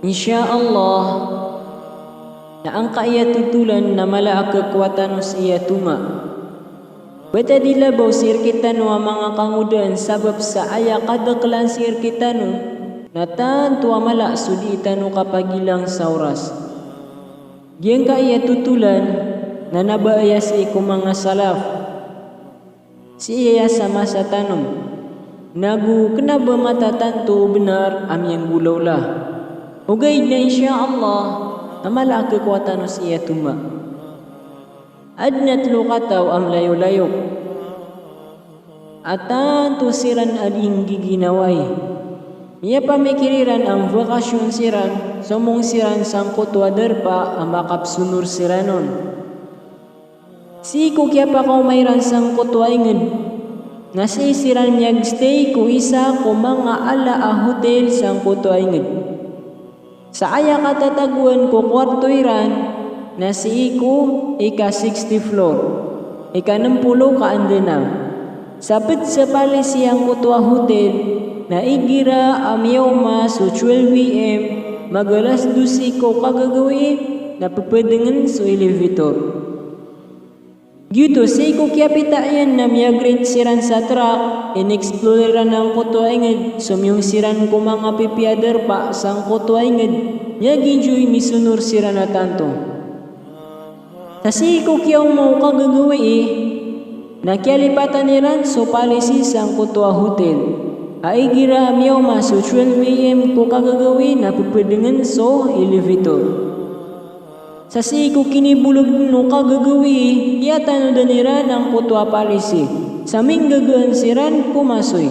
InsyaAllah na ang kaya tutulan na mala kekuatan siya tuma. Bata dilabaw sir kita no ang mga kangudan sabab sa aya kadaklan sir kita no na tantua mala suditan no kapagilang sa oras. Giyang kaya tutulan na nabaaya si ko mga salaf. Si iya sa masa tanom. Nagu kenapa mata tanto benar amyang gulaw lah. Ugay na insyaallah na mala kekuatan siya tuma. Adnat lukataw am layo-layo. Atan tusiran ading giginaway. Miya pamikiriran ang vakasyon siran, somong siran sangkot wader pa ang makapsunur siranon. Si kukya pa kau mayran sangkot wainged. Nasi siran niyag stay ko isa ko mga ala a hotel sangkot wainged. Sa aya katataguan ko kwarto iran, nasi iku ika 60 floor, ika 60 ka andena. Sapit sa pali siyang kutwa hotel, na igira amyaw ma so 12 am, magalas 12 ko kagagawi, na papadengan so elevator. Gito sa iku kya pitayan na miyagrit siran sa truck, in-exploreran ng kutwa inged, sumyong siran ko mga pipiader pa sang kutwa inged, niyaginjoy misunur siran na tanto. Kasi iku kya mo kagagawi nakialipatan niran so palisi sang kutwa hotel. Aigira miyaw ma so 12 am ko kagagawi na papadengan so elevator. Sa siku kinibulog no kagagawi, iyatan no danira ng kutwa palisi. Sa ming gagaan siran pumasoy.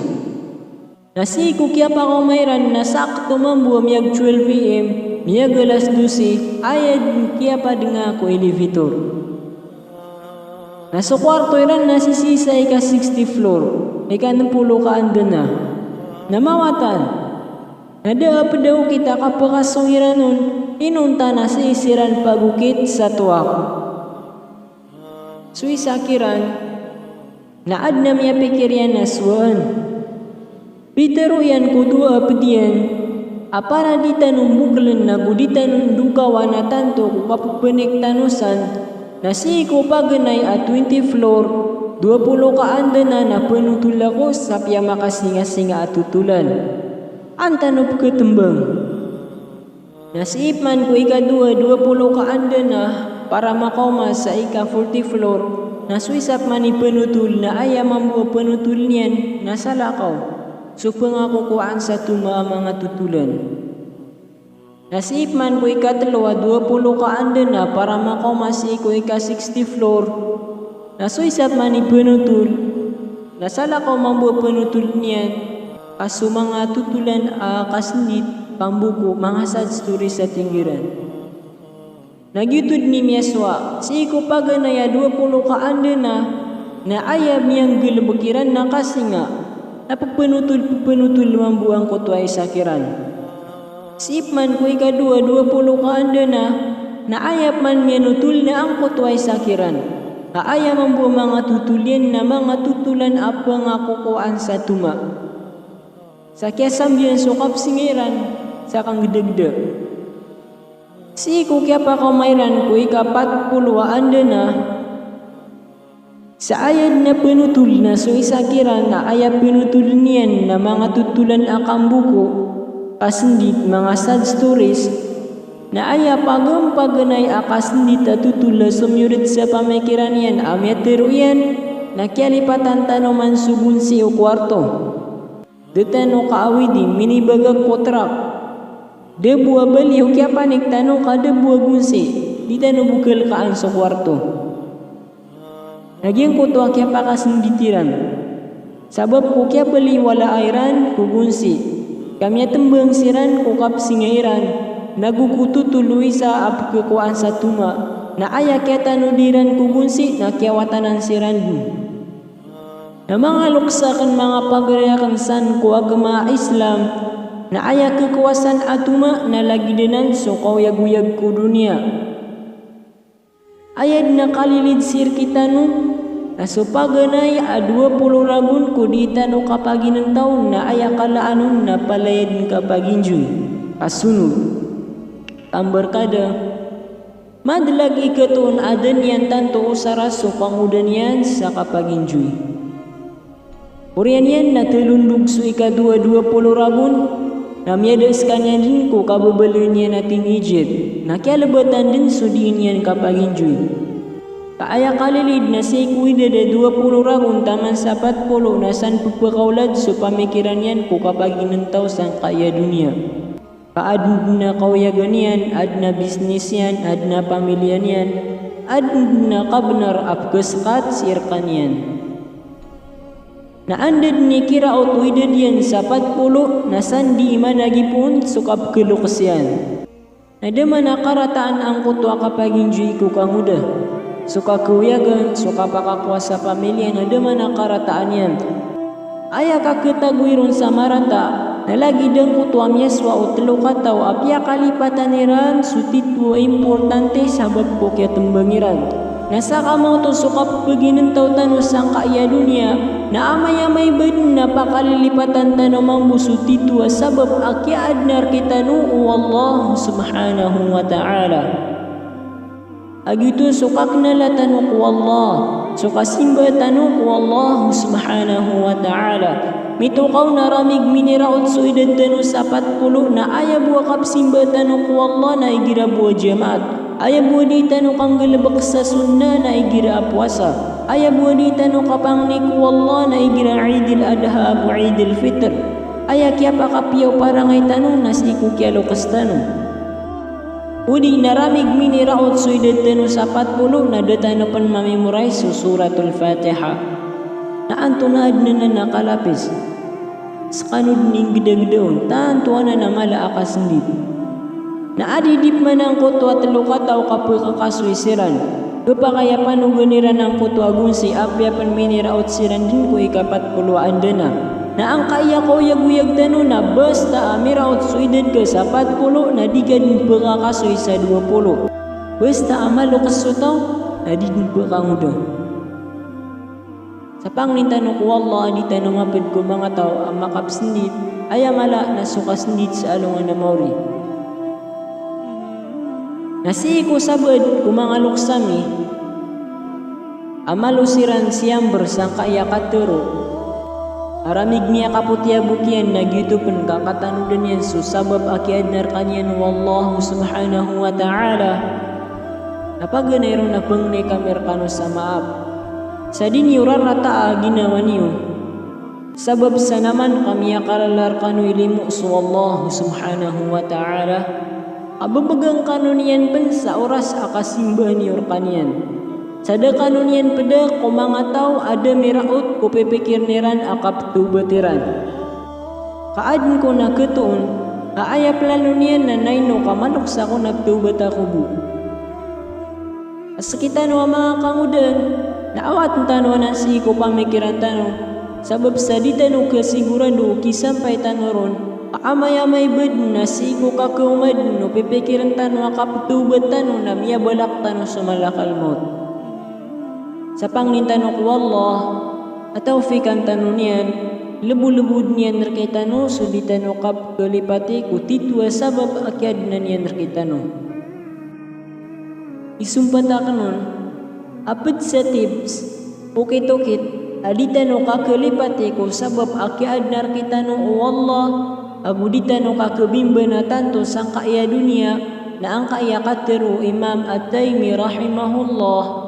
Nasiku kya pa ko mayran na sakto mambuam yag 12 am, miyag alas 12, ayad kya pa nga ko elevator. Nasa kwarto iran nasisisa ika 60 floor, ika 60 ka anda na. Namawatan, nadaap daw kita kapakasong iranon, inunta na sa isiran pagukit sa tuwak. Suisakiran, naad na miya pikiryan na suwan. Pitero yan kudua pedian, apara di tanong buklan na gudita nung dukawa na tanto kukapupanik tanusan, na si ko paganay at 20 floor, 20 ka anda na panutula ko sa piya makasinga-singa at tutulan. Antanop ketembang. Nasip man ko ika-2, 20 ka anda na para makaumas sa ika-40 floor, nasuisap man ipanutul na ayam mambuwa panutul niyan nasa lakaw. So pangakukuhaan sa tuma mga tutulan. Nasip man ko ika-3, 20 ka anda na para makaumas sa ika-60 floor, nasuisap man ipanutul, nasa lakaw mambuwa panutul niyan. Kaso mga tutulan kasindit, pambuko, mga sad story sa tinggiran. Nagyutod ni Miaswa, si ko paganaya 20 ka anda na ayab niyang gilabakiran na kasi nga, napapanutul mambuang ko tuway sa kiran. Sip man ko ika-2, 20 ka anda na ayab man miyanutul na ang kutuay sa kiran. Aayam ang buong mga tutulyan na mga tutulan apa nga kukuan sa tuma. Sa kiasam diyan sukap singiran sa kang gedegde. Si ko kya pa kamayran ko ika-40 anda na sa ayad na penutul na so isakiran na ayat penutul niyan na mga tutulan akang buko kasindit mga sad stories na aya pagaganay akasindit at tutula sumyurit sa pamikiran yan amya teruyan na kialipatan tanoman subun si o kwarto. Detano kaawidi minibagag potrak. De buah baliw kya panik tano ka de buah gunsi. Di tano bukal kaan sa kwarto. Nagyang kutuwa kya pakasinditiran. Sabab ko kya bali wala airan kugunsi. Kami tembang siran kukap singairan. Nagukutu tuluy sa apkekuan sa tuma. Na aya kya tanudiran kugunsi na kiawatanan siran. Na mga luksakan mga pagarayakan san ko agama Islam na aya kekuasaan atuma na lagi dinan so kawyag-uyag ko dunia. Ayad na kalilid sir kita no na so paganay a 20 ragun ko dita no kapaginan taon na aya kalaanon na palayad kapaginjoy. Kasunod. Tambar kada madlag ikatun adan yan tanto usara so pangudan yan sa kapaginjuy. Urian yan na telundug so ikadua 20 rabun na miyadas kanya din ko kababalun yan natin Egypt na kialabatan din so din yan kapaginjuy. Kaaya kalilid na si kuida de 20 rabun taman sa 40 na san pagpakaulad so pamikiran yan ko kapag inantaw sang kaya dunia. Kaad na kauyagan yan, ad na bisnis yan, ad na pamilya yan, ad na kabnar apkaskat sirkan yan. Na andad ni kira o tuidad yan sa 40 na san di managipun so kapkalukas yan. Na daman nakarataan ang kutwa kapag enjoy ko kanguda. Suka kuyagan, suka pakakuha sa pamilya na daman nakarataan yan. Aya kakitagwiron sa marata na lagi dang kutwa miyaswa o telo kataw apya kalipatan niran sutitu importante sabab ko kaya tembangiran. Nasa kamaw to suka paginantaw tano sang kaya dunia na amay-amay badun na pakalilipatan tano mambuso titu sabab akya adnar kita no Allah subhanahu wa ta'ala. Agitu sukak nala tanuk wallah, suka simba tanuk wallah subhanahu wa ta'ala. Mitukaw na ramig miniraot so edad tanu sa 40 na aya buwa kap simba tanuk wallah na igira buwa jamaat. Aya buwa di tanuk ang galabak sa sunna na igira puasa. Aya buwa di tanuk kapang niku wallah na igira Eidil Adha bu Eidil Fitr. Aya kya pa kapiyaw parangay tanong nas iku kya lukas tanong. Udi naramig miniraot so edad tanu sa 40 na datano pan mamemorize so suratul Fatiha. Na antunad na nakalapis. Sa kanud ning gidagdaon, tantuan na mala akas ndip. Na adidip man ang kutwa telo kataw kapag kakaswisiran. Gapa kaya panuganiran ang kutwa gunsi apya pan miniraot siran din ko ika-40 na. Na ang kaya ko yaguyag tano na basta amiraot so edad ka sa 40 na di ka din pagkakasoy sa 20. Basta amalukas so tao na di din pagkanguda. Sa pangnintanong ko Allah di tanong mapid ko mga tao ang makapsindit ay amala na sukasindit sa alungan na mauri. Nasi ko sabad kung mga luksami amalusiran siyang bersang kaya katero. Aramig niya kaputya bukyan na gitu pun kakatanudan yan so sabab akiad narkanyan wallahu subhanahu wa ta'ala. Napaganayro na pengnay kamerkano sa maap. Sa dinyo rarata ginawa niyo. Sabab sa naman kami akalalar kano ilimu so wallahu subhanahu wa ta'ala. Ababagang kanunian pen sa oras akasimba niyo kanyan. Sada kanunian pada ko mga tao ada miraot ko pipikir niran akap tubatiran. Kaadin ko na ketuon, aaya planunian na naino kamanok sa ko nagtubat ako bu. Asakitan wa mga kangudan, naawat tano na si ko pamikiran tano, sabab sa di tano kasigurado kisampay tanoron, kaamay-amay bed na si ko kakumad no pipikiran tano akap tubat tano na miya balak tano sa malakal maut. Sa pangnintanong ko Allah at taufikan tanong niyan, lebu-lebud niyan narkitano so di tanong kap kalipati ko titwa sabab akyad na niyan narkitano. Isumpata ka nun, apad sa tips, ukit-ukit, adi tanong kakalipati ko sabab akyad narkitano o Allah, abu di tanong kakabimba na tanto sang kaya dunia na ang kaya katero Imam At-Taymi rahimahullah.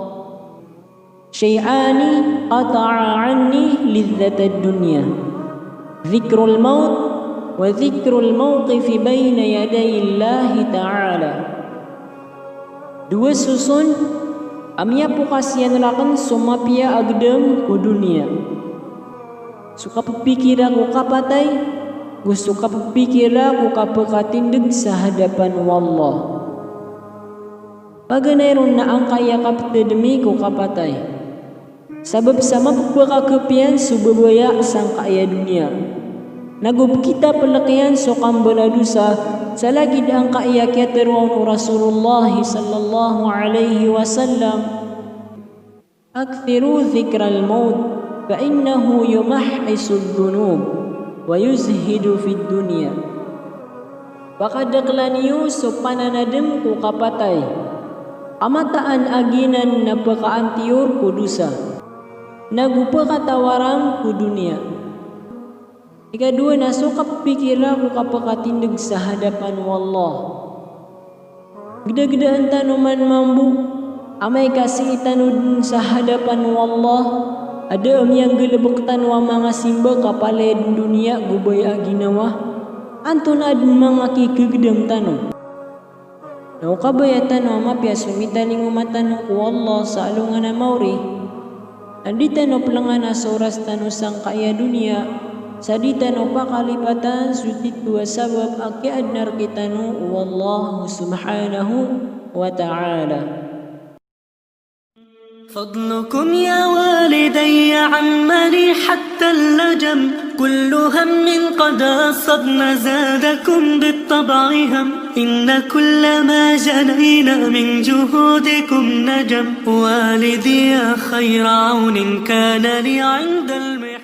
شيئان قطع عني لذة الدنيا ذكر الموت وذكر الموقف بين يدي الله تعالى. Dua susun amya pukasian lakan sumapia agdem ku dunia. Suka pepikir aku kapatay, gusto ka pepikir aku kapakatindig sa hadapan wallah. Paganayron na ang kaya kapatademi ko kapatay. Sabab sa mapagkakapian subabaya sang kaya dunia. Nagub kita palakian so kambaladusa sa lagid ang kaya kiaterwan Rasulullah sallallahu alaihi wasallam. Akthiru dhikral maut fa innahu yumahhisu dhunub wa yuzhidu fid dunya. Pakadaklan Yusuf pananadem ku kapatay. Amataan aginan na pakaantiyor ku dusa. Nagupa katawaran ku dunia. Ikadua nasukap pikira ku kapakatindig sa hadapan wallah. Geda-gedaan tanuman mambu. Amay kasih itanudin sa hadapan wallah. Ada yang gelebektan wa mga simba kapalay dunia gubay aginawa. Antun adun mga kikigdam tanong. Nau kabayatan wa mapya sumitaling umatanong ku Allah sa alungan na mauri. Andita no pelangan asoras tanu sang kaya dunia. Sadita no pakalipatan sutit dua sabab aki adnar kita no wallahu subhanahu wa ta'ala. فضلكم يا والدي عمني حتى اللجم كل هم قد أصبنا زادكم بالطبع هم إن كل ما جنينا من جهودكم نجم والدي يا خير عون كان لي عند المعاد